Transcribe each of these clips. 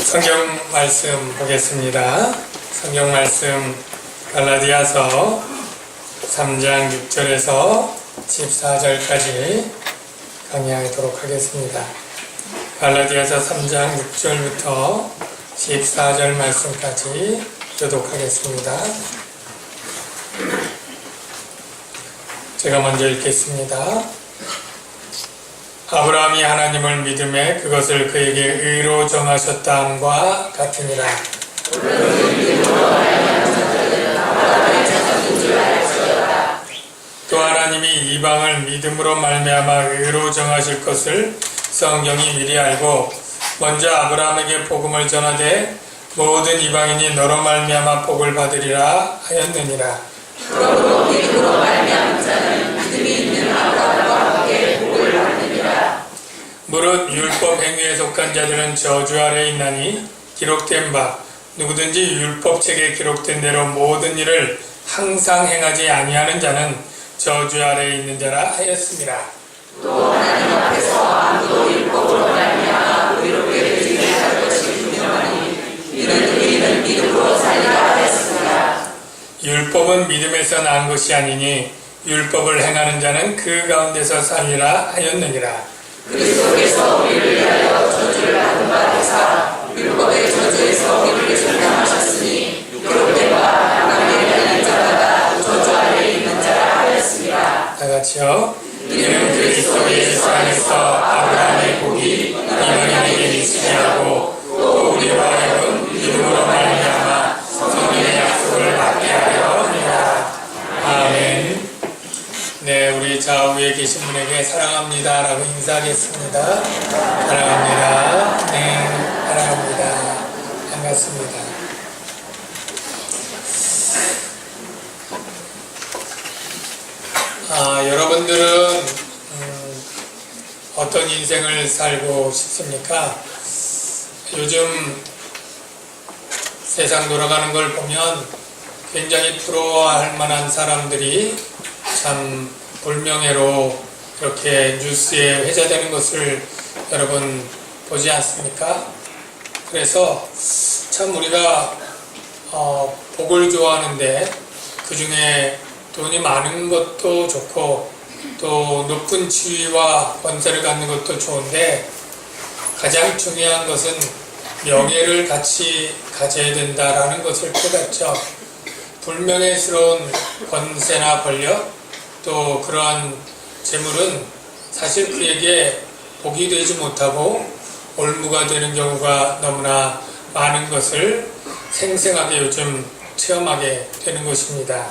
성경 말씀 보겠습니다. 성경 말씀 갈라디아서 3장 6절에서 14절까지 강의하도록 하겠습니다. 갈라디아서 3장 6절부터 14절 말씀까지 교독하겠습니다. 제가 먼저 읽겠습니다. 아브라함이 하나님을 믿음에 그것을 그에게 의로 정하셨다 함과 같으니라. 또 하나님이 이방을 믿음으로 말미암아 의로 정하실 것을 성경이 미리 알고 먼저 아브라함에게 복음을 전하되 모든 이방인이 너로 말미암아 복을 받으리라 하였느니라. 그러므로 믿음으로 말미암은 자는 믿음이 있는 아브라함과 함께 복을 받느니라. 무릇 율법 행위에 속한 자들은 저주 아래에 있나니 기록된 바 누구든지 율법책에 기록된 대로 모든 일을 항상 행하지 아니하는 자는 저주 아래에 있는 자라 하였습니다. 또 하나님 앞에서 아무도 율법으로 말미암아 의롭게 되지 못할 것이 분명하니 이는 우리는 믿음으로 살리라 하였습니다. 율법은 믿음에서 난 것이 아니니 율법을 행하는 자는 그 가운데서 살리라 하였느니라. 그리스도께서 우리를 위하여 저주를 받은 바 되사 율법의 저주에서 우리를 전담하셨으니 기록된 바 하나님의 믿는 자마다 저주 아래에 있는 자라 하였습니다. 다 같이요. 이는 그리스도 예수 안에서 아브라함의 복이 이방인에게 미치게 하고 또 우리와 하여금 믿음으로 말미암아 성령의 약속을 받게 하려 합니다. 아멘. 네, 우리 좌우에 계신 분에게 사랑합니다 라고 인사하겠습니다. 사랑합니다. 네, 사랑합니다. 반갑습니다. 여러분들은 어떤 인생을 살고 싶습니까? 요즘 세상 돌아가는 걸 보면 굉장히 부러워할 만한 사람들이 참 불명예로 이렇게 뉴스에 회자되는 것을 여러분 보지 않습니까? 그래서 참 우리가 복을 좋아하는데 그 중에 돈이 많은 것도 좋고 또 높은 지위와 권세를 갖는 것도 좋은데 가장 중요한 것은 명예를 같이 가져야 된다라는 것을 깨닫죠. 불명예스러운 권세나 권력 또 그러한 재물은 사실 그에게 복이 되지 못하고 올무가 되는 경우가 너무나 많은 것을 생생하게 요즘 체험하게 되는 것입니다.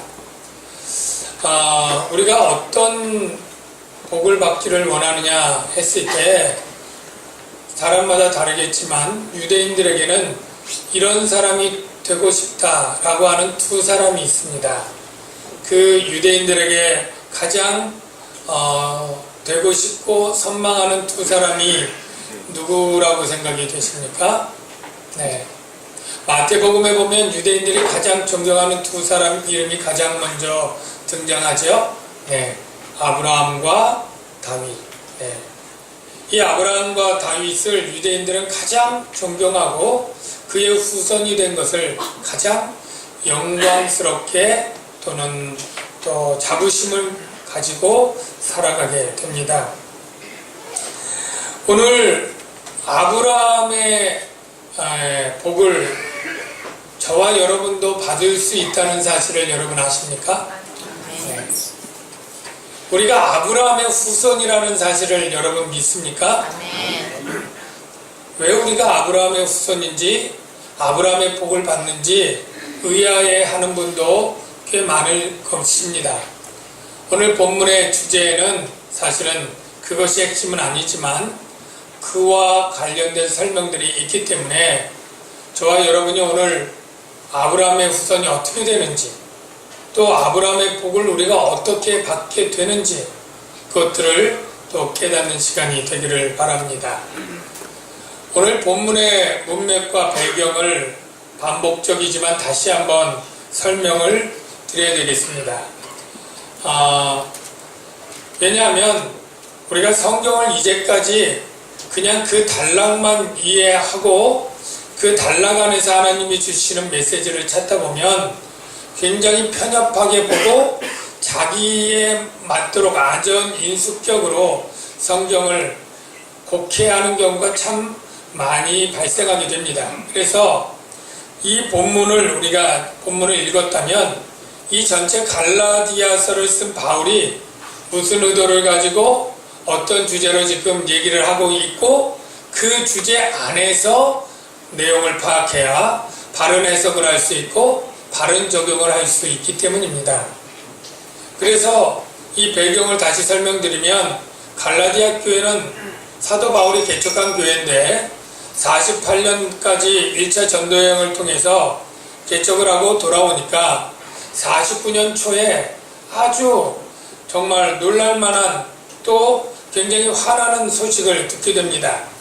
우리가 어떤 복을 받기를 원하느냐 했을 때 사람마다 다르겠지만 유대인들에게는 이런 사람이 되고 싶다라고 하는 두 사람이 있습니다. 그 유대인들에게 가장 되고 싶고 선망하는 두 사람이 누구라고 생각이 되십니까? 네. 마태복음에 보면 유대인들이 가장 존경하는 두 사람 이름이 가장 먼저 등장하죠. 네. 아브라함과 다윗. 네. 이 아브라함과 다윗을 유대인들은 가장 존경하고 그의 후손이 된 것을 가장 영광스럽게 또는 또 자부심을 가지고 살아가게 됩니다. 오늘 아브라함의 복을 저와 여러분도 받을 수 있다는 사실을 여러분 아십니까? 네. 우리가 아브라함의 후손이라는 사실을 여러분 믿습니까? 왜 우리가 아브라함의 후손인지 아브라함의 복을 받는지 의아해하는 분도 꽤 많을 것입니다. 오늘 본문의 주제에는 사실은 그것이 핵심은 아니지만 그와 관련된 설명들이 있기 때문에 저와 여러분이 오늘 아브라함의 후손이 어떻게 되는지 또 아브라함의 복을 우리가 어떻게 받게 되는지 그것들을 또 깨닫는 시간이 되기를 바랍니다. 오늘 본문의 문맥과 배경을 반복적이지만 다시 한번 설명을 드려야 되겠습니다. 왜냐하면 우리가 성경을 이제까지 그냥 그 단락만 이해하고 그 단락 안에서 하나님이 주시는 메시지를 찾다 보면 굉장히 편협하게 보고 자기에 맞도록 아전인수격으로 성경을 곡해하는 경우가 참 많이 발생하게 됩니다. 그래서 이 우리가 본문을 읽었다면 이 전체 갈라디아서를 쓴 바울이 무슨 의도를 가지고 어떤 주제로 지금 얘기를 하고 있고 그 주제 안에서 내용을 파악해야 바른 해석을 할 수 있고 바른 적용을 할 수 있기 때문입니다. 그래서 이 배경을 다시 설명드리면 갈라디아 교회는 사도 바울이 개척한 교회인데 48년까지 1차 전도여행을 통해서 개척을 하고 돌아오니까 49년 초에 아주 정말 놀랄만한 또 굉장히 화나는 소식을 듣게 됩니다.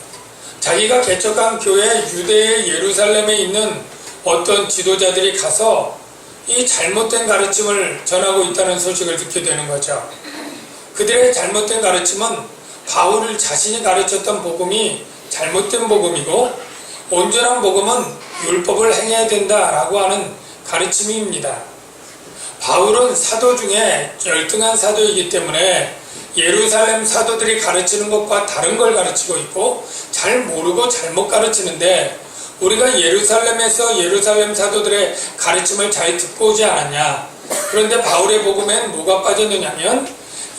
자기가 개척한 교회 유대의 예루살렘에 있는 어떤 지도자들이 가서 이 잘못된 가르침을 전하고 있다는 소식을 듣게 되는 거죠. 그들의 잘못된 가르침은 바울 자신이 가르쳤던 복음이 잘못된 복음이고 온전한 복음은 율법을 행해야 된다라고 하는 가르침입니다. 바울은 사도 중에 열등한 사도이기 때문에 예루살렘 사도들이 가르치는 것과 다른 걸 가르치고 있고 잘 모르고 잘못 가르치는데 우리가 예루살렘에서 예루살렘 사도들의 가르침을 잘 듣고 오지 않았냐. 그런데 바울의 복음엔 뭐가 빠졌느냐면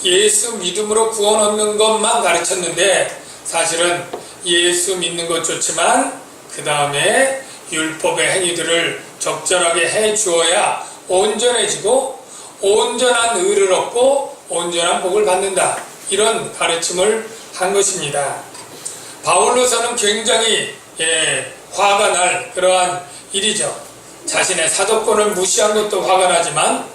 예수 믿음으로 구원 얻는 것만 가르쳤는데 사실은 예수 믿는 것 좋지만 그 다음에 율법의 행위들을 적절하게 해 주어야 온전해지고 온전한 의를 얻고 온전한 복을 받는다. 이런 가르침을 한 것입니다. 바울로서는 굉장히 화가 날 그러한 일이죠. 자신의 사도권을 무시한 것도 화가 나지만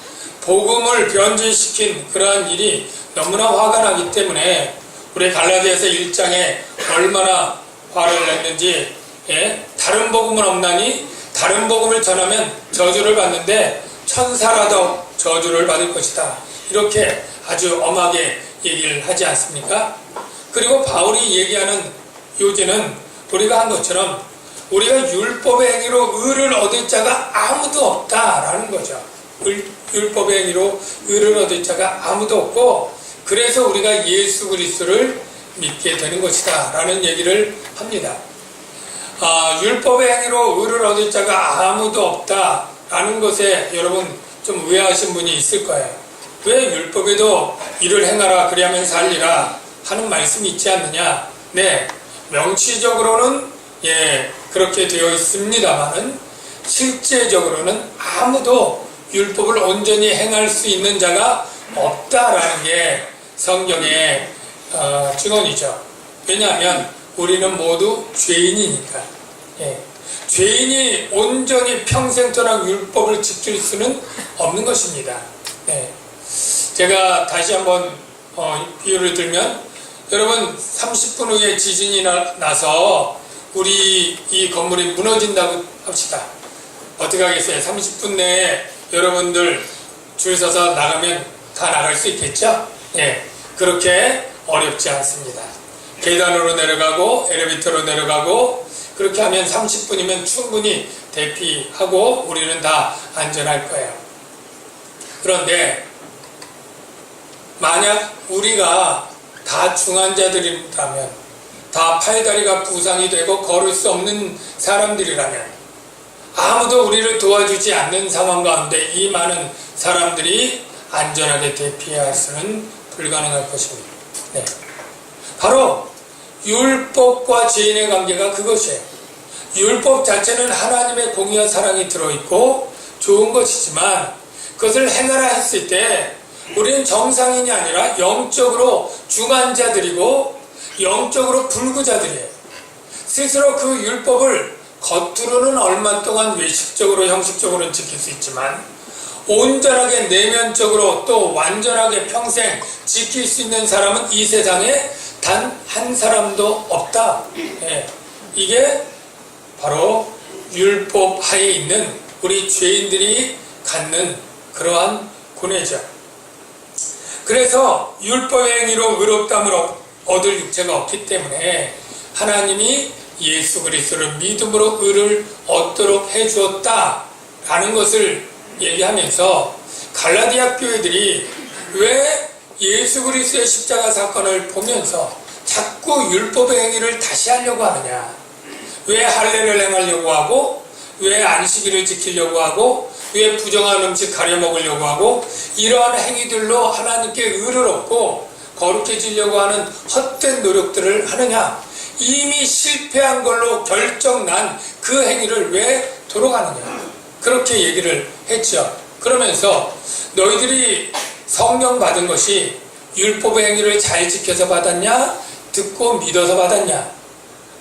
복음을 변질시킨 그러한 일이 너무나 화가 나기 때문에 우리 갈라디아서 1장에 얼마나 화를 냈는지 다른 복음은 없나니 다른 복음을 전하면 저주를 받는데 천사라도 저주를 받을 것이다. 이렇게 아주 엄하게 얘기를 하지 않습니까? 그리고 바울이 얘기하는 요지는 우리가 한 것처럼 우리가 율법의 행위로 의를 얻을 자가 아무도 없다라는 거죠. 율법의 행위로 의를 얻을 자가 아무도 없고 그래서 우리가 예수 그리스도를 믿게 되는 것이다 라는 얘기를 합니다. 율법의 행위로 의를 얻을 자가 아무도 없다라는 것에 여러분 좀 의아하신 분이 있을 거예요. 왜 율법에도 이를 행하라 그리하면 살리라 하는 말씀이 있지 않느냐. 네, 명시적으로는 그렇게 되어 있습니다만은 실제적으로는 아무도 율법을 온전히 행할 수 있는 자가 없다라는 게 성경의 증언이죠. 왜냐하면 우리는 모두 죄인이니까. 죄인이 온전히 평생토록 율법을 지킬 수는 없는 것입니다. 제가 다시 한번 비유를 들면 여러분 30분 후에 지진이 나서 우리 이 건물이 무너진다고 합시다. 어떻게 하겠어요? 30분 내에 여러분들 줄 서서 나가면 다 나갈 수 있겠죠? 그렇게 어렵지 않습니다. 계단으로 내려가고 엘리베이터로 내려가고 그렇게 하면 30분이면 충분히 대피하고 우리는 다 안전할 거예요. 그런데 만약 우리가 다 중환자들이라면 다 팔다리가 부상이 되고 걸을 수 없는 사람들이라면 아무도 우리를 도와주지 않는 상황 가운데 이 많은 사람들이 안전하게 대피할 수는 불가능할 것입니다. 바로 율법과 죄인의 관계가 그것이에요. 율법 자체는 하나님의 공의와 사랑이 들어있고 좋은 것이지만 그것을 행하라 했을 때 우리는 정상인이 아니라 영적으로 중환자들이고 영적으로 불구자들이에요. 스스로 그 율법을 겉으로는 얼마 동안 외식적으로 형식적으로는 지킬 수 있지만 온전하게 내면적으로 또 완전하게 평생 지킬 수 있는 사람은 이 세상에 단 한 사람도 없다. 이게 바로 율법 하에 있는 우리 죄인들이 갖는 그러한 고뇌죠. 그래서 율법의 행위로 의롭다함을 얻을 육체가 없기 때문에 하나님이 예수 그리스도를 믿음으로 의를 얻도록 해주었다라는 것을 얘기하면서 갈라디아 교회들이 왜 예수 그리스도의 십자가 사건을 보면서 자꾸 율법의 행위를 다시 하려고 하느냐, 왜 할례를 행하려고 하고, 왜 안식일을 지키려고 하고, 왜 부정한 음식 가려 먹으려고 하고, 이러한 행위들로 하나님께 의를 얻고 거룩해지려고 하는 헛된 노력들을 하느냐, 이미 실패한 걸로 결정난 그 행위를 왜 돌아가느냐, 그렇게 얘기를 했죠. 그러면서 너희들이 성령 받은 것이 율법의 행위를 잘 지켜서 받았냐, 듣고 믿어서 받았냐.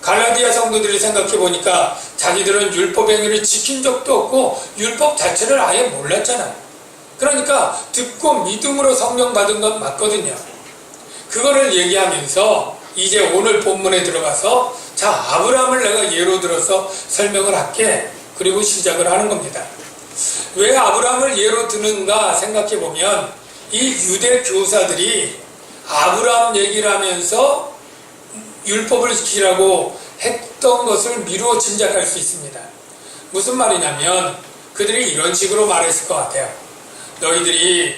갈라디아 성도들이 생각해 보니까 자기들은 율법의 행위를 지킨 적도 없고 율법 자체를 아예 몰랐잖아요. 그러니까 듣고 믿음으로 성령 받은 건 맞거든요. 그거를 얘기하면서 이제 오늘 본문에 들어가서 자, 아브라함을 내가 예로 들어서 설명을 할게. 그리고 시작을 하는 겁니다. 왜 아브라함을 예로 드는가 생각해 보면 이 유대 교사들이 아브라함 얘기를 하면서 율법을 지키라고 했던 것을 미루어 짐작할 수 있습니다. 무슨 말이냐면 그들이 이런 식으로 말했을 것 같아요. 너희들이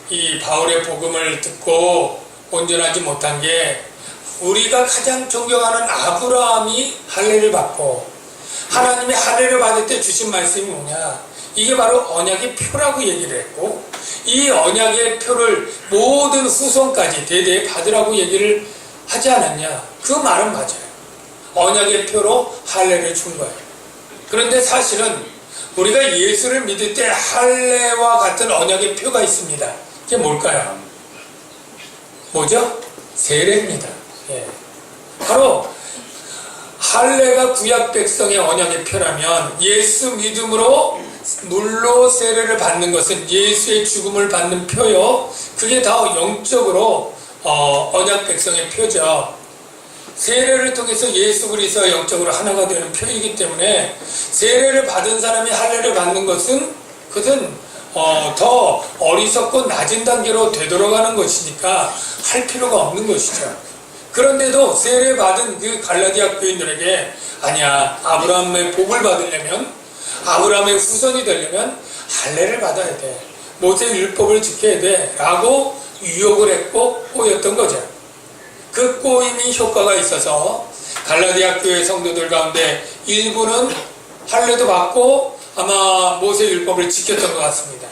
이 바울의 복음을 듣고 온전하지 못한 게 우리가 가장 존경하는 아브라함이 할례를 받고 하나님이 할례를 받을 때 주신 말씀이 뭐냐, 이게 바로 언약의 표라고 얘기를 했고 이 언약의 표를 모든 후손까지 대대에 받으라고 얘기를 하지 않았냐. 그 말은 맞아요. 언약의 표로 할례를 준 거예요. 그런데 사실은 우리가 예수를 믿을 때 할례와 같은 언약의 표가 있습니다. 그게 뭘까요? 뭐죠? 세례입니다. 예. 바로 할례가 구약 백성의 언약의 표라면 예수 믿음으로 물로 세례를 받는 것은 예수의 죽음을 받는 표요. 그게 다 영적으로 언약 백성의 표죠. 세례를 통해서 예수 그리스도와 영적으로 하나가 되는 표이기 때문에 세례를 받은 사람이 할례를 받는 것은 그것은 더 어리석고 낮은 단계로 되돌아가는 것이니까 할 필요가 없는 것이죠. 그런데도 세례 받은 그 갈라디아 교인들에게 아니야, 아브라함의 복을 받으려면, 아브라함의 후손이 되려면 할례를 받아야 돼, 모세 율법을 지켜야 돼 라고 유혹을 했고 꼬였던 거죠. 그 꼬임이 효과가 있어서 갈라디아 교회 성도들 가운데 일부는 할례도 받고 아마 모세 율법을 지켰던 것 같습니다.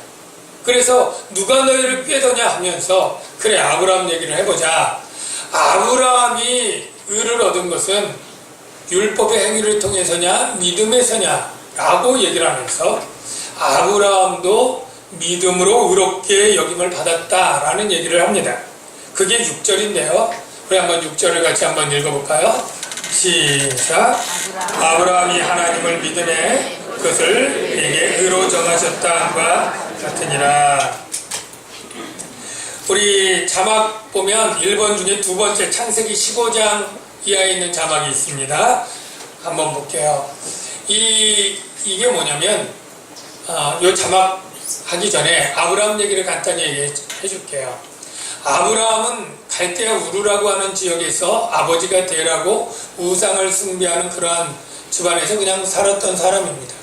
그래서 누가 너희를 꾀더냐 하면서 그래, 아브라함 얘기를 해보자. 아브라함이 의를 얻은 것은 율법의 행위를 통해서냐 믿음에서냐 라고 얘기를 하면서 아브라함도 믿음으로 의롭게 여김을 받았다라는 얘기를 합니다. 그게 6절인데요. 우리 한번 6절을 같이 한번 읽어볼까요? 시작. 아브라함이 하나님을 믿음에 그것을 그에게 의로 정하셨다함과 같으니라. 우리 자막 보면 1번 중에 두 번째 창세기 15장 이하에 있는 자막이 있습니다. 한번 볼게요. 이게 뭐냐면 이 자막 하기 전에 아브라함 얘기를 간단히 얘기해 줄게요. 아브라함은 갈대아 우르라고 하는 지역에서 아버지가 데라고 우상을 숭배하는 그러한 집안에서 그냥 살았던 사람입니다.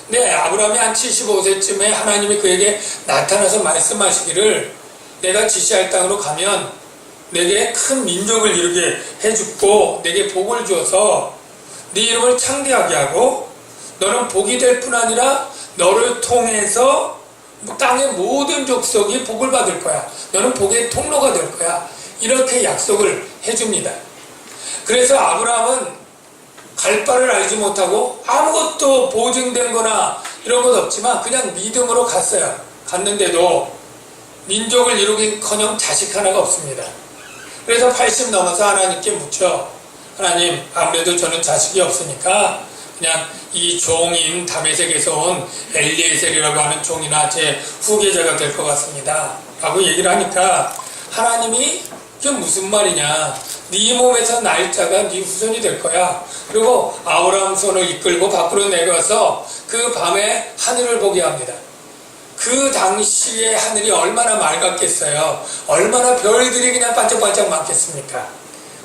근데 아브라함이 한 75세쯤에 하나님이 그에게 나타나서 말씀하시기를 내가 지시할 땅으로 가면 내게 큰 민족을 이루게 해주고 내게 복을 주어서 네 이름을 창대하게 하고 너는 복이 될 뿐 아니라 너를 통해서 땅의 모든 족속이 복을 받을 거야. 너는 복의 통로가 될 거야. 이렇게 약속을 해줍니다. 그래서 아브라함은 갈 바를 알지 못하고 아무것도 보증된 거나 이런 것 없지만 그냥 믿음으로 갔어요. 갔는데도 민족을 이루긴커녕 자식 하나가 없습니다. 그래서 80 넘어서 하나님께 묻죠. 하나님, 아무래도 저는 자식이 없으니까 그냥 이 종인 다메섹에서 온 엘리에셀이라고 하는 종이나 제 후계자가 될 것 같습니다 라고 얘기를 하니까 하나님이 그게 무슨 말이냐, 네 몸에서 날 자가 네 후손이 될 거야. 그리고 아브라함 손을 이끌고 밖으로 내려와서 그 밤에 하늘을 보게 합니다. 그 당시에 하늘이 얼마나 맑았겠어요. 얼마나 별들이 그냥 반짝반짝 많겠습니까.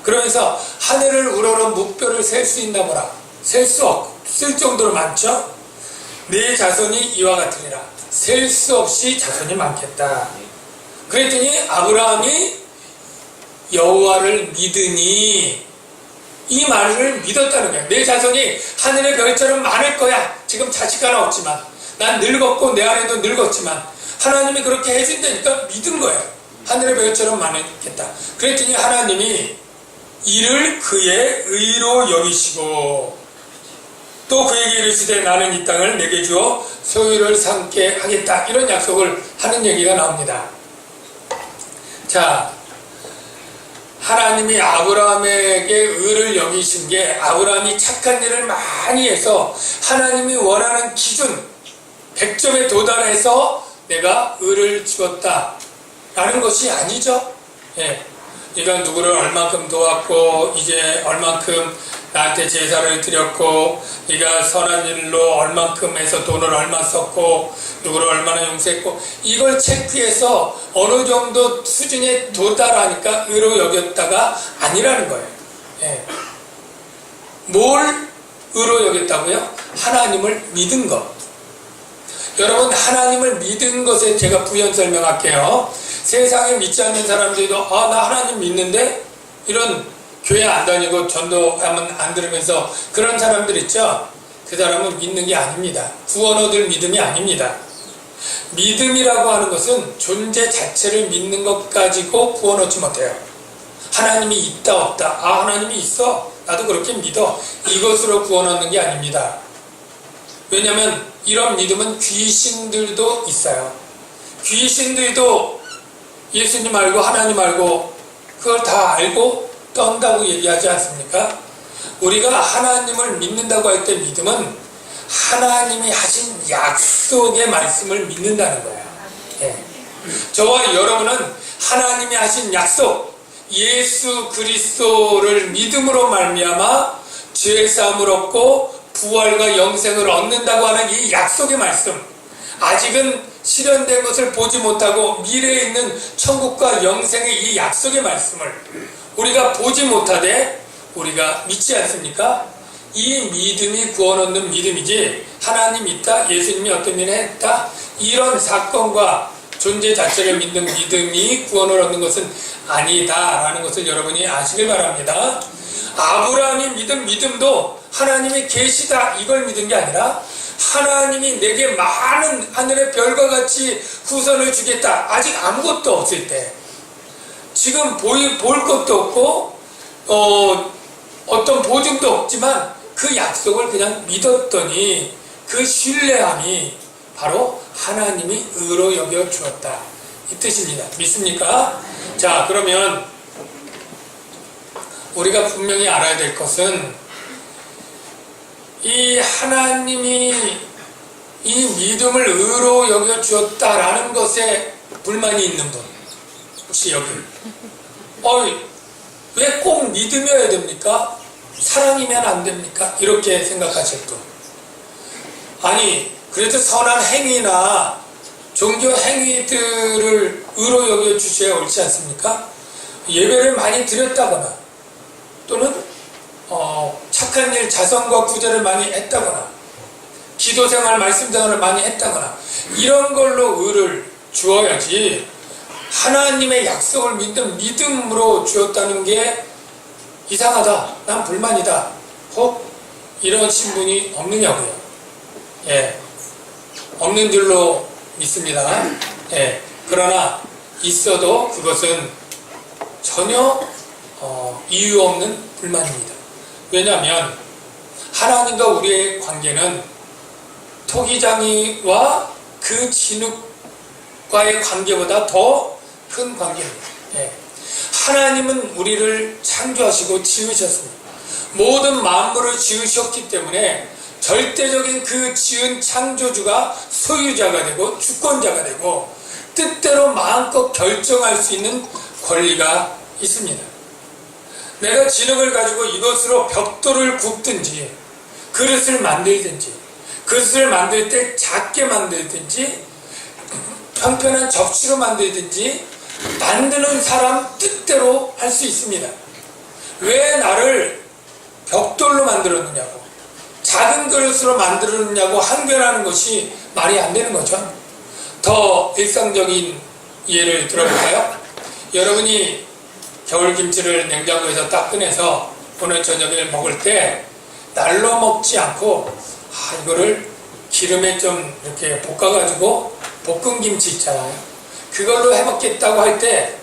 그러면서 하늘을 우러러 묵별을 셀 수 있나 보라. 셀 수 없을 정도로 많죠. 내 자손이 이와 같으리라. 셀 수 없이 자손이 많겠다. 그랬더니 아브라함이 여호와를 믿으니 이 말을 믿었다는 거야. 내 자손이 하늘의 별처럼 많을 거야. 지금 자식 하나 없지만, 난 늙었고 내 아내도 늙었지만 하나님이 그렇게 해준다니까 믿은 거야. 하늘의 별처럼 많겠다. 그랬더니 하나님이 이를 그의 의로 여기시고 또 그에게 이르시되 나는 이 땅을 내게 주어 소유를 삼게 하겠다. 이런 약속을 하는 얘기가 나옵니다. 자, 하나님이 아브라함에게 의를 여기신 게 아브라함이 착한 일을 많이 해서 하나님이 원하는 기준 100점에 도달해서 내가 의를 주었다 라는 것이 아니죠. 예. 네가 누구를 얼만큼 도왔고 이제 얼만큼 나한테 제사를 드렸고 네가 선한 일로 얼만큼 해서 돈을 얼마 썼고 누구를 얼마나 용서했고 이걸 체크해서 어느 정도 수준에 도달하니까 의로 여겼다가 아니라는 거예요. 예. 뭘 의로 여겼다고요? 하나님을 믿은 것. 여러분, 하나님을 믿은 것에 제가 부연 설명할게요. 세상에 믿지 않는 사람들도 나 하나님 믿는데 이런 교회 안 다니고 전도하면 안 들으면서 그런 사람들 있죠. 그 사람은 믿는 게 아닙니다. 구원 얻을 믿음이 아닙니다. 믿음이라고 하는 것은 존재 자체를 믿는 것 가지고 구원 얻지 못해요. 하나님이 있다 없다. 하나님이 있어. 나도 그렇게 믿어. 이것으로 구원 얻는 게 아닙니다. 왜냐하면 이런 믿음은 귀신들도 있어요. 귀신들도 예수님 알고 하나님 알고 그걸 다 알고 떤다고 얘기하지 않습니까? 우리가 하나님을 믿는다고 할 때 믿음은 하나님이 하신 약속의 말씀을 믿는다는 거예요. 예. 저와 여러분은 하나님이 하신 약속, 예수 그리스도를 믿음으로 말미암아 죄사함을 얻고 부활과 영생을 얻는다고 하는 이 약속의 말씀, 아직은 실현된 것을 보지 못하고 미래에 있는 천국과 영생의 이 약속의 말씀을 우리가 보지 못하되 우리가 믿지 않습니까? 이 믿음이 구원 얻는 믿음이지 하나님 있다, 예수님이 어떤 일을 했다 이런 사건과 존재 자체를 믿는 믿음이 구원을 얻는 것은 아니다라는 것을 여러분이 아시길 바랍니다. 아브라함이 믿은 믿음도 하나님이 계시다 이걸 믿은 게 아니라 하나님이 내게 많은 하늘의 별과 같이 후손을 주겠다. 아직 아무것도 없을 때, 지금 볼 것도 없고 어떤 보증도 없지만 그 약속을 그냥 믿었더니 그 신뢰함이 바로 하나님이 의로 여겨 주었다 이 뜻입니다. 믿습니까? 자, 그러면 우리가 분명히 알아야 될 것은 이 하나님이 이 믿음을 의로 여겨 주었다라는 것에 불만이 있는 분 혹시 여기 왜 꼭 믿음이어야 됩니까? 사랑이면 안 됩니까? 이렇게 생각하실 분, 아니 그래도 선한 행위나 종교 행위들을 의로 여겨 주셔야 옳지 않습니까? 예배를 많이 드렸다거나 또는 착한 일, 자선과 구제를 많이 했다거나 기도생활, 말씀생활을 많이 했다거나 이런 걸로 의를 주어야지 하나님의 약속을 믿는 믿음으로 주었다는 게 이상하다, 난 불만이다 혹 이런 신분이 없느냐고요. 예, 없는 줄로 믿습니다. 예, 그러나 있어도 그것은 전혀 이유 없는 불만입니다. 왜냐하면 하나님과 우리의 관계는 토기장이와 그 진흙과의 관계보다 더 큰 관계입니다. 예. 하나님은 우리를 창조하시고 지으셨습니다. 모든 만물을 지으셨기 때문에 절대적인 그 지은 창조주가 소유자가 되고 주권자가 되고 뜻대로 마음껏 결정할 수 있는 권리가 있습니다. 내가 진흙을 가지고 이것으로 벽돌을 굽든지 그릇을 만들든지, 그릇을 만들 때 작게 만들든지 편편한 접시로 만들든지 만드는 사람 뜻대로 할 수 있습니다. 왜 나를 벽돌로 만들었느냐고, 작은 그릇으로 만들었느냐고 항변하는 것이 말이 안 되는 거죠. 더 일상적인 예를 들어볼까요? 여러분이 겨울김치를 냉장고에서 딱 꺼내서 오늘 저녁에 먹을 때 날로 먹지 않고 이거를 기름에 좀 이렇게 볶아가지고 볶은 김치 있잖아요. 그걸로 해먹겠다고 할 때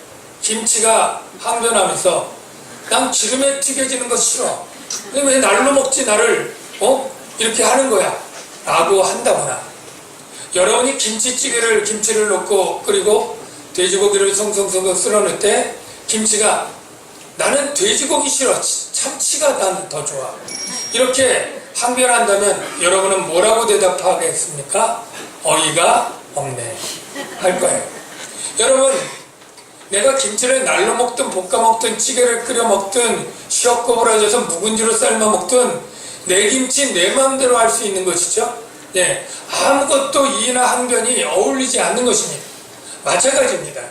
김치가 항변하면서 난 기름에 튀겨지는 거 싫어. 왜 날로 먹지 나를 이렇게 하는 거야 라고 한다거나, 여러분이 김치를 넣고 끓이고 돼지고기를 송송송 쓸어넣을 때 김치가 나는 돼지고기 싫어, 참치가 난 더 좋아, 이렇게 항변한다면 여러분은 뭐라고 대답하겠습니까? 어이가 없네 할 거예요. 여러분, 내가 김치를 날로 먹든 볶아 먹든 찌개를 끓여 먹든 시어꼬부라져서 묵은지로 삶아 먹든 내 김치 내 마음대로 할 수 있는 것이죠. 네, 아무것도 이의나 항변이 어울리지 않는 것입니다. 마찬가지입니다.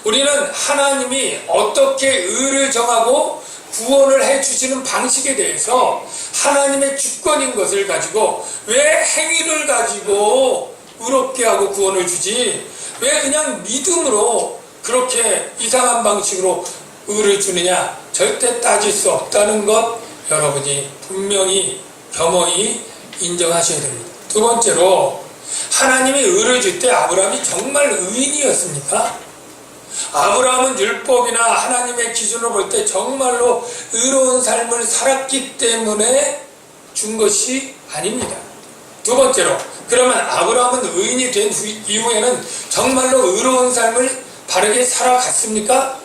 우리는 하나님이 어떻게 의를 정하고 구원을 해주시는 방식에 대해서 하나님의 주권인 것을 가지고 왜 행위를 가지고 의롭게 하고 구원을 주지, 왜 그냥 믿음으로 그렇게 이상한 방식으로 의를 주느냐, 절대 따질 수 없다는 것 여러분이 분명히 겸허히 인정하셔야 됩니다. 두 번째로, 하나님이 의를 줄 때 아브라함이 정말 의인이었습니까? 아브라함은 율법이나 하나님의 기준으로 볼 때 정말로 의로운 삶을 살았기 때문에 준 것이 아닙니다. 두 번째로, 그러면 아브라함은 의인이 된 이후에는 정말로 의로운 삶을 바르게 살아갔습니까?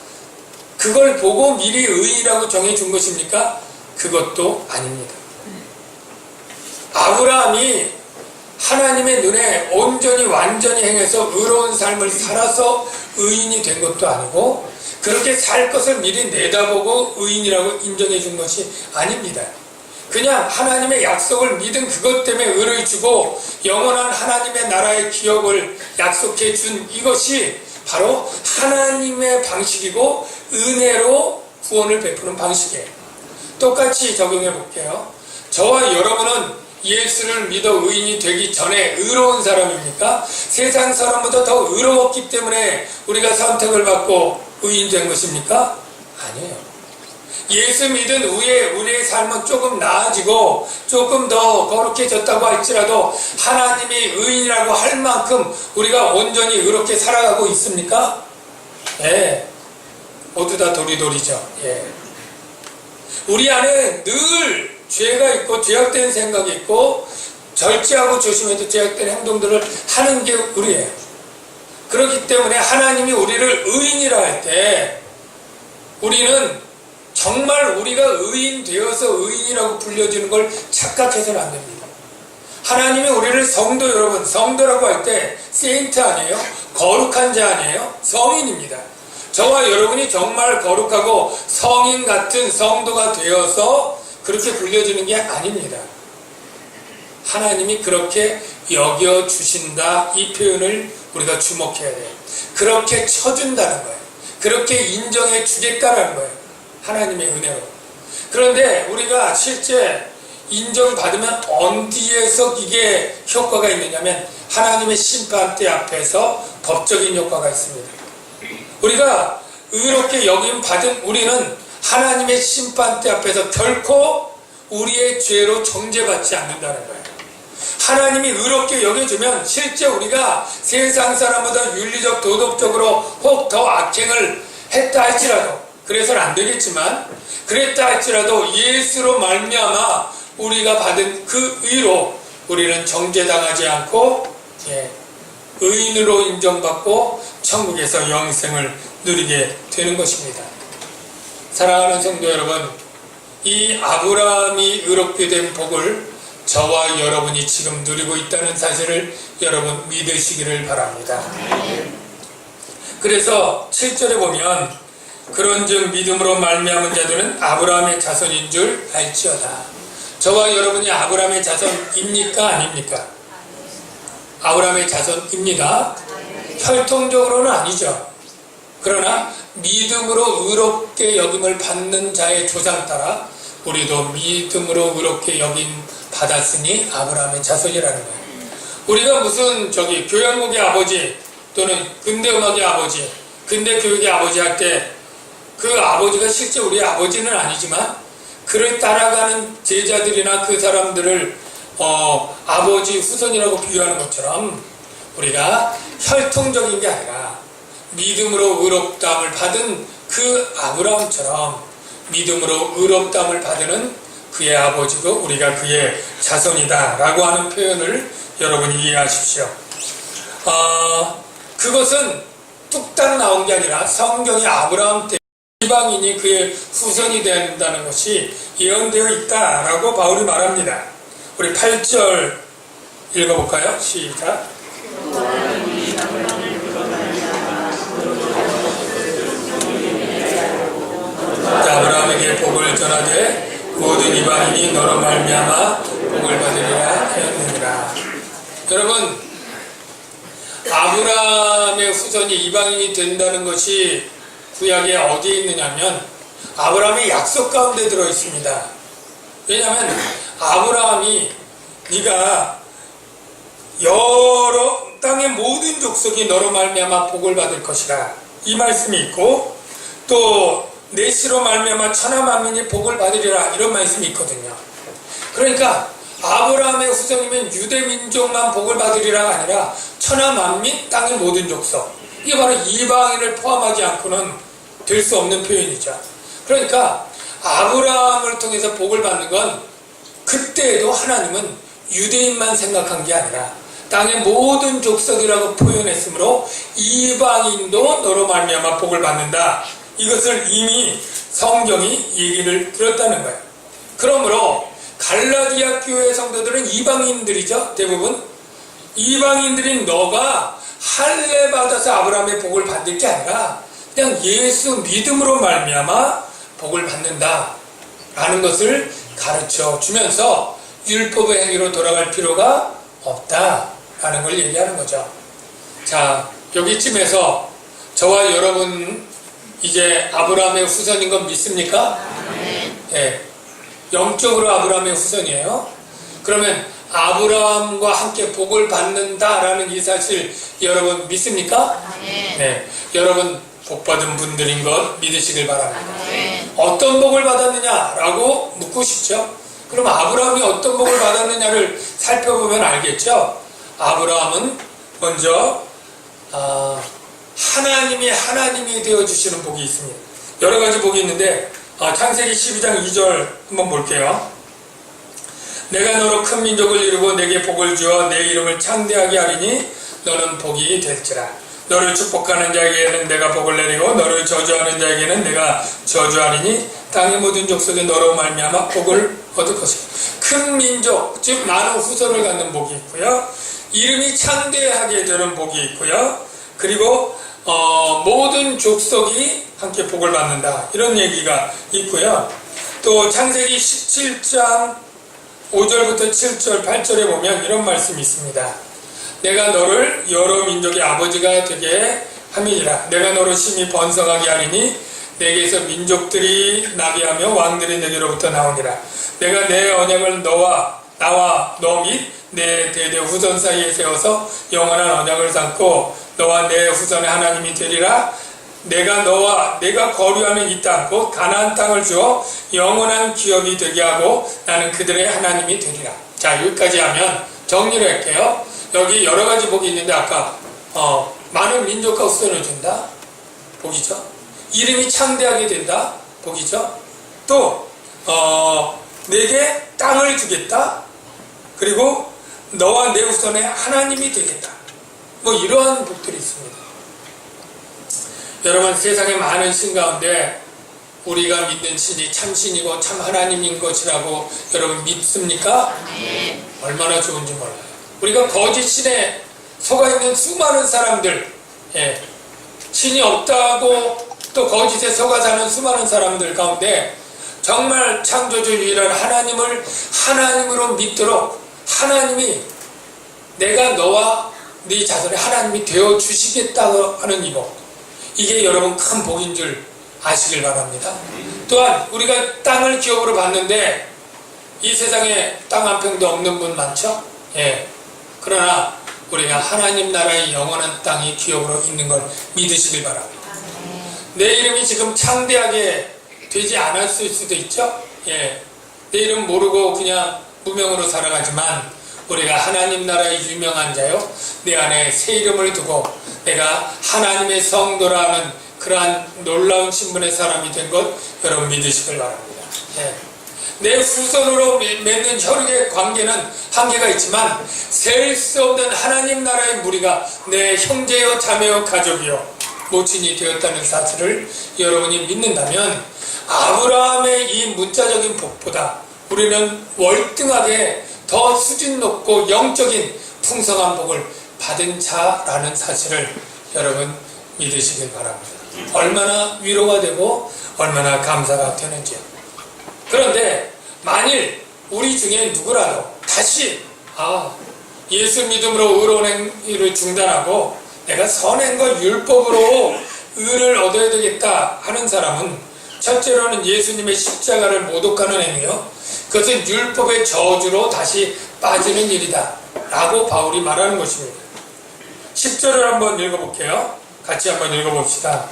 그걸 보고 미리 의인이라고 정해준 것입니까? 그것도 아닙니다. 아브라함이 하나님의 눈에 온전히 완전히 행해서 의로운 삶을 살아서 의인이 된 것도 아니고, 그렇게 살 것을 미리 내다보고 의인이라고 인정해 준 것이 아닙니다. 그냥 하나님의 약속을 믿은 그것 때문에 의를 주고 영원한 하나님의 나라의 기업을 약속해 준 이것이 바로 하나님의 방식이고 은혜로 구원을 베푸는 방식이에요. 똑같이 적용해 볼게요. 저와 여러분은 예수를 믿어 의인이 되기 전에 의로운 사람입니까? 세상 사람보다 더 의로웠기 때문에 우리가 선택을 받고 의인 된 것입니까? 아니에요. 예수 믿은 후에 우리의 삶은 조금 나아지고 조금 더 거룩해졌다고 할지라도 하나님이 의인이라고 할 만큼 우리가 온전히 의롭게 살아가고 있습니까? 예, 모두 다 도리도리죠. 예. 우리 안에 늘 죄가 있고 죄악된 생각이 있고 절제하고 조심해도 죄악된 행동들을 하는 게 우리예요. 그렇기 때문에 하나님이 우리를 의인이라 할 때 우리는 정말 우리가 의인 되어서 의인이라고 불려지는 걸 착각해서는 안 됩니다. 하나님이 우리를 성도, 여러분, 성도라고 할 때 세인트 아니에요? 거룩한 자 아니에요? 성인입니다. 저와 여러분이 정말 거룩하고 성인 같은 성도가 되어서 그렇게 불려지는 게 아닙니다. 하나님이 그렇게 여겨주신다, 이 표현을 우리가 주목해야 돼요. 그렇게 쳐준다는 거예요. 그렇게 인정해 주겠다는 거예요. 하나님의 은혜로. 그런데 우리가 실제 인정받으면 어디에서 이게 효과가 있느냐면 하나님의 심판대 앞에서 법적인 효과가 있습니다. 우리가 의롭게 여김 받은 우리는 하나님의 심판대 앞에서 결코 우리의 죄로 정죄받지 않는다는 거예요. 하나님이 의롭게 여겨주면 실제 우리가 세상 사람보다 윤리적 도덕적으로 혹 더 악행을 했다 할지라도, 그래서는 안 되겠지만 그랬다 할지라도 예수로 말미암아 우리가 받은 그 의로 우리는 정죄당하지 않고 의인으로 인정받고 천국에서 영생을 누리게 되는 것입니다. 사랑하는 성도 여러분, 이 아브라함이 의롭게 된 복을 저와 여러분이 지금 누리고 있다는 사실을 여러분 믿으시기를 바랍니다. 그래서 7절에 보면 그런즉 믿음으로 말미암은 자들은 아브라함의 자손인 줄 알지어다. 저와 여러분이 아브라함의 자손입니까? 아닙니까? 아브라함의 자손입니다. 혈통적으로는 아니죠. 그러나 믿음으로 의롭게 여김을 받는 자의 조상 따라 우리도 믿음으로 의롭게 여김 받았으니 아브라함의 자손이라는 거예요. 우리가 무슨 교양국의 아버지 또는 근대음악의 아버지, 근대교육의 아버지 할 때 그 아버지가 실제 우리의 아버지는 아니지만 그를 따라가는 제자들이나 그 사람들을 아버지 후손이라고 비유하는 것처럼 우리가 혈통적인 게 아니라 믿음으로 의롭다함을 받은 그 아브라함처럼 믿음으로 의롭다함을 받는 그의 아버지고 우리가 그의 자손이다 라고 하는 표현을 여러분이 이해하십시오. 그것은 뚝딱 나온 게 아니라 성경이 아브라함 때 이방인이 그의 후손이 된다는 것이 예언되어 있다라고 바울이 말합니다. 우리 8절 읽어볼까요? 시작. 아브라함에게 복을 전하되 모든 이방인이 너로 말미암아 복을 받으리라 하였느니라. 여러분, 아브라함의 후손이 이방인이 된다는 것이 구약에 어디에 있느냐면 아브라함의 약속 가운데 들어 있습니다. 왜냐하면 아브라함이 네가 여러 땅의 모든 족속이 너로 말미암아 복을 받을 것이라 이 말씀이 있고 또 내 씨로 말미암아 천하 만민이 복을 받으리라 이런 말씀이 있거든요. 그러니까 아브라함의 후손이면 유대 민족만 복을 받으리라가 아니라 천하 만민 땅의 모든 족속, 이게 바로 이방인을 포함하지 않고는 될 수 없는 표현이죠. 그러니까 아브라함을 통해서 복을 받는 건 그때에도 하나님은 유대인만 생각한 게 아니라 땅의 모든 족속이라고 표현했으므로 이방인도 너로 말미암아 복을 받는다. 이것을 이미 성경이 얘기를 들었다는 거예요. 그러므로 갈라디아 교회 성도들은 이방인들이죠. 대부분 이방인들인 너가 할례 받아서 아브라함의 복을 받을 게 아니라 그냥 예수 믿음으로 말미암아 복을 받는다 라는 것을 가르쳐 주면서 율법의 행위로 돌아갈 필요가 없다 라는 걸 얘기하는 거죠. 자, 여기쯤에서 저와 여러분 이제 아브라함의 후손인 건 믿습니까? 네. 영적으로 아브라함의 후손이에요. 그러면 아브라함과 함께 복을 받는다라는 이 사실 여러분 믿습니까? 네. 여러분 복받은 분들인 것 믿으시길 바랍니다. 어떤 복을 받았느냐라고 묻고 싶죠? 그럼 아브라함이 어떤 복을 받았느냐를 살펴보면 알겠죠? 아브라함은 먼저 하나님이 되어주시는 복이 있습니다. 여러 가지 복이 있는데 창세기 12장 2절 한번 볼게요. 내가 너로 큰 민족을 이루고 내게 복을 주어 내 이름을 창대하게 하리니 너는 복이 될지라. 너를 축복하는 자에게는 내가 복을 내리고 너를 저주하는 자에게는 내가 저주하리니 땅의 모든 족속이 너로 말미암아 복을 얻을 것이다. 큰 민족, 즉 많은 후손을 갖는 복이 있고요. 이름이 창대하게 되는 복이 있고요. 그리고 모든 족속이 함께 복을 받는다. 이런 얘기가 있고요. 또 창세기 17장 5절부터 7절, 8절에 보면 이런 말씀이 있습니다. 내가 너를 여러 민족의 아버지가 되게 함이니라. 내가 너를 심히 번성하게 하리니 내게서 민족들이 나게 하며 왕들이 내게로부터 나오니라. 내가 내 언약을 나와 너 및 내 대대 후손 사이에 세워서 영원한 언약을 삼고 너와 내 후손의 하나님이 되리라. 내가 거류하는 이 땅 곧 가나안 땅을 주어 영원한 기업이 되게 하고 나는 그들의 하나님이 되리라. 자, 여기까지 하면 정리를 할게요. 여기 여러 가지 복이 있는데 아까 많은 민족과 후손을 준다. 복이죠. 이름이 창대하게 된다. 복이죠. 또 내게 땅을 주겠다. 그리고 너와 내 후손의 하나님이 되겠다. 뭐 이러한 복들이 있습니다. 여러분, 세상의 많은 신 가운데 우리가 믿는 신이 참신이고 참 하나님인 것이라고 여러분 믿습니까? 얼마나 좋은지 몰라요. 우리가 거짓 신에 속아 있는 수많은 사람들, 신이 없다고 또 거짓에 속아 사는 수많은 사람들 가운데 정말 창조주 유일한 하나님을 하나님으로 믿도록 하나님이 내가 너와 네 자손의 하나님이 되어 주시겠다고 하는 이 복, 이게 여러분 큰 복인 줄 아시길 바랍니다. 또한 우리가 땅을 기업으로 받는데 이 세상에 땅 한 평도 없는 분 많죠? 예. 그러나 우리가 하나님 나라의 영원한 땅이 기업으로 있는 걸 믿으시길 바랍니다. 내 이름이 지금 창대하게 되지 않았을 수도 있죠? 예. 내 이름 모르고 그냥 무명으로 살아가지만 우리가 하나님 나라의 유명한 자요, 내 안에 새 이름을 두고 내가 하나님의 성도라는 그러한 놀라운 신분의 사람이 된 것 여러분 믿으시길 바랍니다. 예. 내 후손으로 맺는 혈육의 관계는 한계가 있지만 셀 수 없는 하나님 나라의 무리가 내 형제요 자매요 가족이요 모친이 되었다는 사실을 여러분이 믿는다면 아브라함의 이 문자적인 복보다 우리는 월등하게 더 수준 높고 영적인 풍성한 복을 받은 자라는 사실을 여러분 믿으시길 바랍니다. 얼마나 위로가 되고 얼마나 감사가 되는지요. 그런데 만일 우리 중에 누구라도 다시 예수 믿음으로 의로운 행위를 중단하고 내가 선행과 율법으로 의를 얻어야 되겠다 하는 사람은 첫째로는 예수님의 십자가를 모독하는 행위요, 그것은 율법의 저주로 다시 빠지는 일이다 라고 바울이 말하는 것입니다. 10절을 한번 읽어볼게요. 같이 한번 읽어봅시다.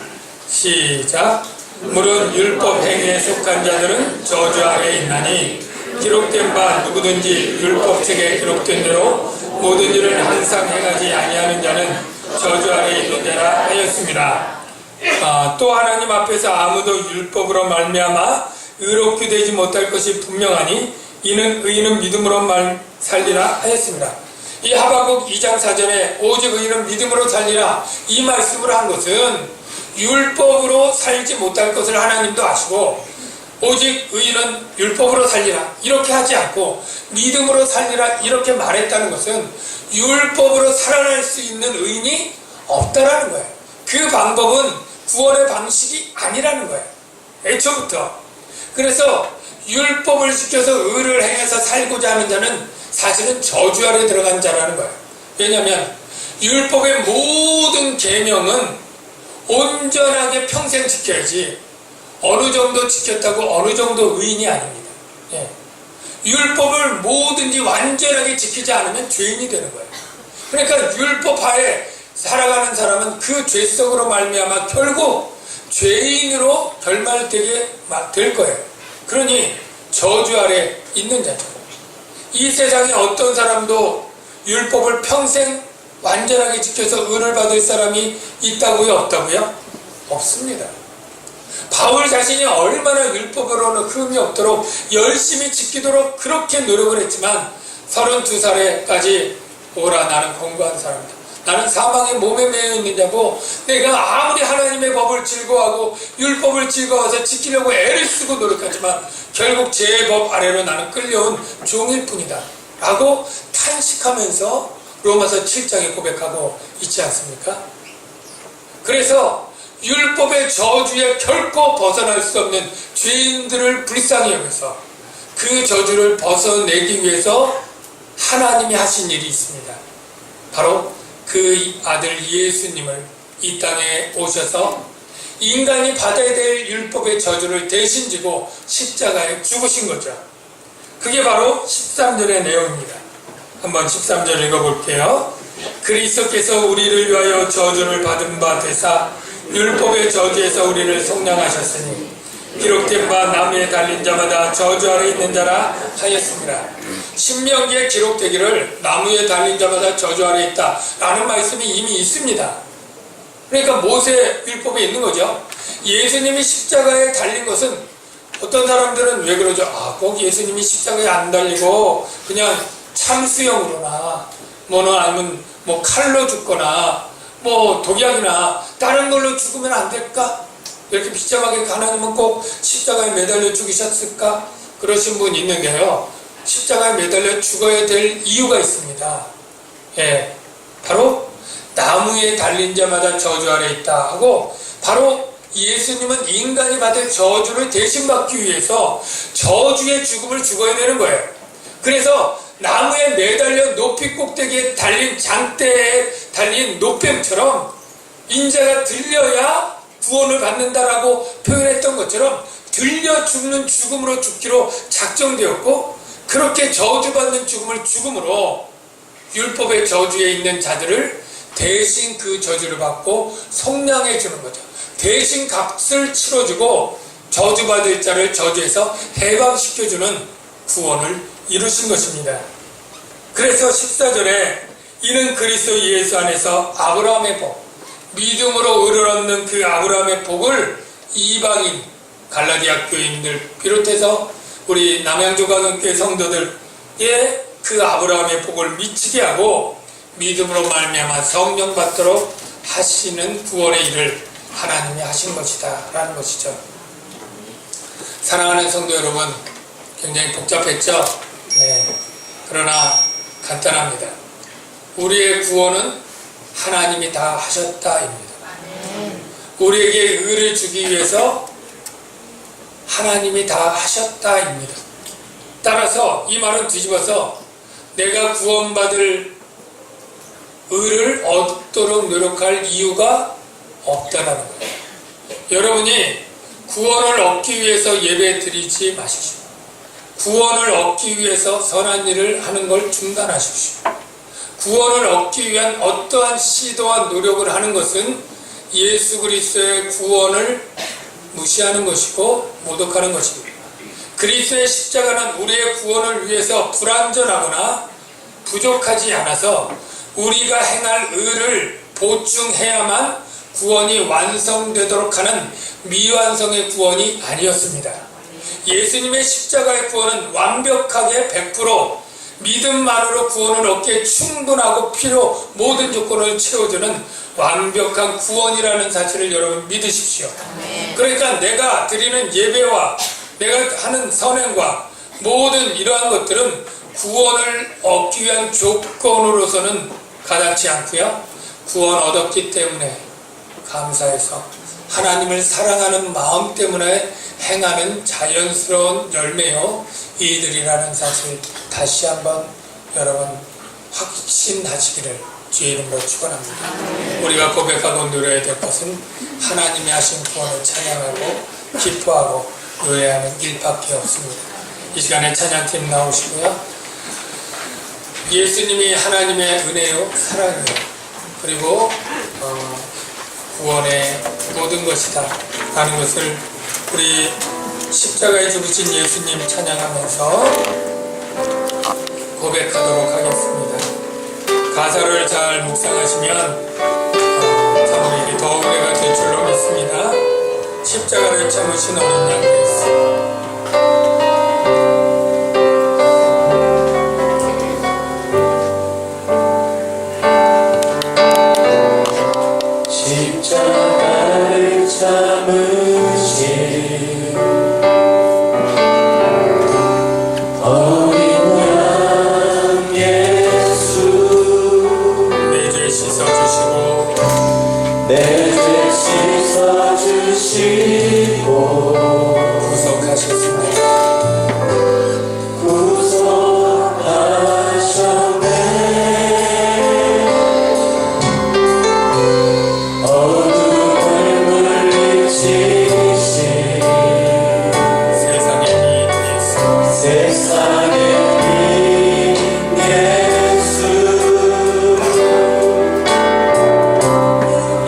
시작. 물은 율법 행위에 속한 자들은 저주 아래에 있나니 기록된 바 누구든지 율법책에 기록된 대로 모든 일을 항상 행하지 아니하는 자는 저주 아래에 있는 자라 하였습니다. 또 하나님 앞에서 아무도 율법으로 말미암아 의롭게 되지 못할 것이 분명하니 이는 의인은 믿음으로 살리라 하였습니다. 이 하박국 2장 4절에 오직 의인은 믿음으로 살리라 이 말씀을 한 것은 율법으로 살지 못할 것을 하나님도 아시고 오직 의인은 율법으로 살리라 이렇게 하지 않고 믿음으로 살리라 이렇게 말했다는 것은 율법으로 살아날 수 있는 의인이 없다라는 거예요. 그 방법은 구원의 방식이 아니라는 거예요. 애초부터. 그래서 율법을 지켜서 의를 행해서 살고자 하는 자는 사실은 저주 아래 들어간 자라는 거예요. 왜냐하면 율법의 모든 계명은 온전하게 평생 지켜야지 어느 정도 지켰다고 어느 정도 의인이 아닙니다. 예. 율법을 뭐든지 완전하게 지키지 않으면 죄인이 되는 거예요. 그러니까 율법 하에 살아가는 사람은 그 죄성으로 말미암아 결국 죄인으로 결말되게 될 거예요. 그러니 저주 아래 있는 자죠. 이 세상에 어떤 사람도 율법을 평생 완전하게 지켜서 의를 받을 사람이 있다고요? 없다고요? 없습니다. 바울 자신이 얼마나 율법으로는 흠이 없도록 열심히 지키도록 그렇게 노력을 했지만 32살에까지 오라 나는 공부한 사람이다. 나는 사망의 몸에 매여 있는 자고 내가 아무리 하나님의 법을 즐거워하고 율법을 즐거워서 지키려고 애를 쓰고 노력하지만 결국 제 법 아래로 나는 끌려온 종일 뿐이다 라고 탄식하면서 로마서 7장에 고백하고 있지 않습니까? 그래서 율법의 저주에 결코 벗어날 수 없는 죄인들을 불쌍히 여겨서 그 저주를 벗어내기 위해서 하나님이 하신 일이 있습니다. 바로 그 아들 예수님을 이 땅에 오셔서 인간이 받아야 될 율법의 저주를 대신 지고 십자가에 죽으신 거죠. 그게 바로 13절의 내용입니다. 한번 13절 읽어볼게요. 그리스도께서 우리를 위하여 저주를 받은 바 되사 율법의 저주에서 우리를 속량하셨으니 기록된 바 나무에 달린 자마다 저주 아래 있는 자라 하였습니다. 신명기에 기록되기를 나무에 달린 자마다 저주 아래 있다 라는 말씀이 이미 있습니다. 그러니까 모세 율법에 있는 거죠. 예수님이 십자가에 달린 것은 어떤 사람들은 왜 그러죠? 꼭 예수님이 십자가에 안 달리고 그냥 참수형으로나 아니면 칼로 죽거나 독약이나 다른 걸로 죽으면 안 될까? 이렇게 비참하게 하나님은 꼭 십자가에 매달려 죽이셨을까? 그러신 분 있는데요. 십자가에 매달려 죽어야 될 이유가 있습니다. 예, 바로 나무에 달린 자마다 저주 아래 있다 하고 바로 예수님은 인간이 받을 저주를 대신 받기 위해서 저주의 죽음을 죽어야 되는 거예요. 그래서 나무에 매달려 높이 꼭대기에 달린 장대에 달린 노뱀처럼 인자가 들려야 구원을 받는다라고 표현했던 것처럼 들려 죽는 죽음으로 죽기로 작정되었고, 그렇게 저주받는 죽음으로 율법의 저주에 있는 자들을 대신 그 저주를 받고 속량해 주는 거죠. 대신 값을 치러주고 저주받을 자를 저주에서 해방시켜주는 구원을 이루신 것입니다. 그래서 14절에 이는 그리스도 예수 안에서 아브라함의 복, 믿음으로 의를 얻는 그 아브라함의 복을 이방인 갈라디아 교인들 비롯해서 우리 남양조가정교회 성도들의 그 아브라함의 복을 미치게 하고 믿음으로 말미암아 성령 받도록 하시는 구원의 일을 하나님이 하신 것이다 라는 것이죠. 사랑하는 성도 여러분, 굉장히 복잡했죠? 네. 그러나 간단합니다. 우리의 구원은 하나님이 다 하셨다입니다. 우리에게 의를 주기 위해서 하나님이 다 하셨다입니다. 따라서 이 말은 뒤집어서 내가 구원받을 의를 얻도록 노력할 이유가 없다는 거예요. 여러분이 구원을 얻기 위해서 예배 드리지 마십시오. 구원을 얻기 위해서 선한 일을 하는 걸 중단하십시오. 구원을 얻기 위한 어떠한 시도와 노력을 하는 것은 예수 그리스도의 구원을 무시하는 것이고 모독하는 것입니다. 그리스도의 십자가는 우리의 구원을 위해서 불완전하거나 부족하지 않아서 우리가 행할 의를 보충해야만 구원이 완성되도록 하는 미완성의 구원이 아니었습니다. 예수님의 십자가의 구원은 완벽하게 100% 믿음만으로 구원을 얻기에 충분하고 필요 모든 조건을 채워주는 완벽한 구원이라는 사실을 여러분 믿으십시오. 그러니까 내가 드리는 예배와 내가 하는 선행과 모든 이러한 것들은 구원을 얻기 위한 조건으로서는 가당치 않고요. 구원 얻었기 때문에 감사해서 하나님을 사랑하는 마음 때문에 행하는 자연스러운 열매요 이들이라는 사실 다시 한번 여러분 확신하시기를 주의 이름으로 축원합니다. 우리가 고백하고 누려야 될 것은 하나님이 하신 구원을 찬양하고 기뻐하고 노래하는 일밖에 없습니다. 이 시간에 찬양팀 나오시고요. 예수님이 하나님의 은혜요 사랑이요 그리고 구원의 모든 것이다 라는 것을 우리 십자가에 죽으신 예수님 찬양하면서 고백하도록 하겠습니다. 가사를 잘 묵상하시면 참 우리에게 더 은혜가 될 줄로 믿습니다. 십자가를 참으신 어린 양 예수, 십자가를 참으신 어린 양 예수, 내 죄 씻어주시고 내 죄 씻어주시고 구속하셨습니다.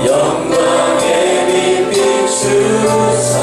영광의 빛 비추사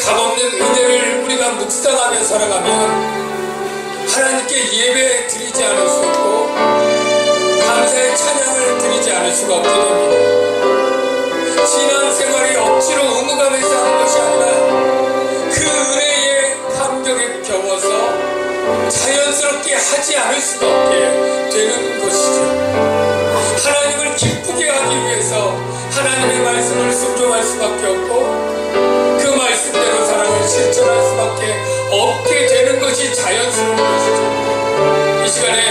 값없는 은혜를 우리가 묵상하며 살아가면 하나님께 예배 드리지 않을 수 없고 감사의 찬양을 드리지 않을 수가 없게 됩니다. 신앙생활이 억지로 의무감에서 하는 것이 아니라 그 은혜의 감격에 겨워서 자연스럽게 하지 않을 수가 없게 되는 것이죠. 하나님을 기쁘게 하기 위해서 하나님의 말씀을 순종할 수밖에 없고 그 말씀대로 사랑을 실천할 수밖에 없게 되는 것이 자연스러운 것이죠. 이 시간에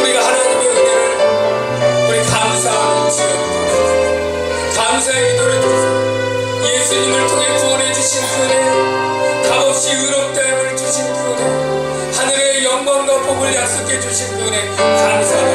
우리가 하나님의 은혜를 우리 감사하는 시간이 되겠습니다. 감사의 기도를 드리세요. 예수님을 통해 구원해 주신 그 은혜, 값없이 의롭다 함을 주신 그 은혜, 하늘의 영광과 복을 약속해 주신 그 은혜 감사합니다.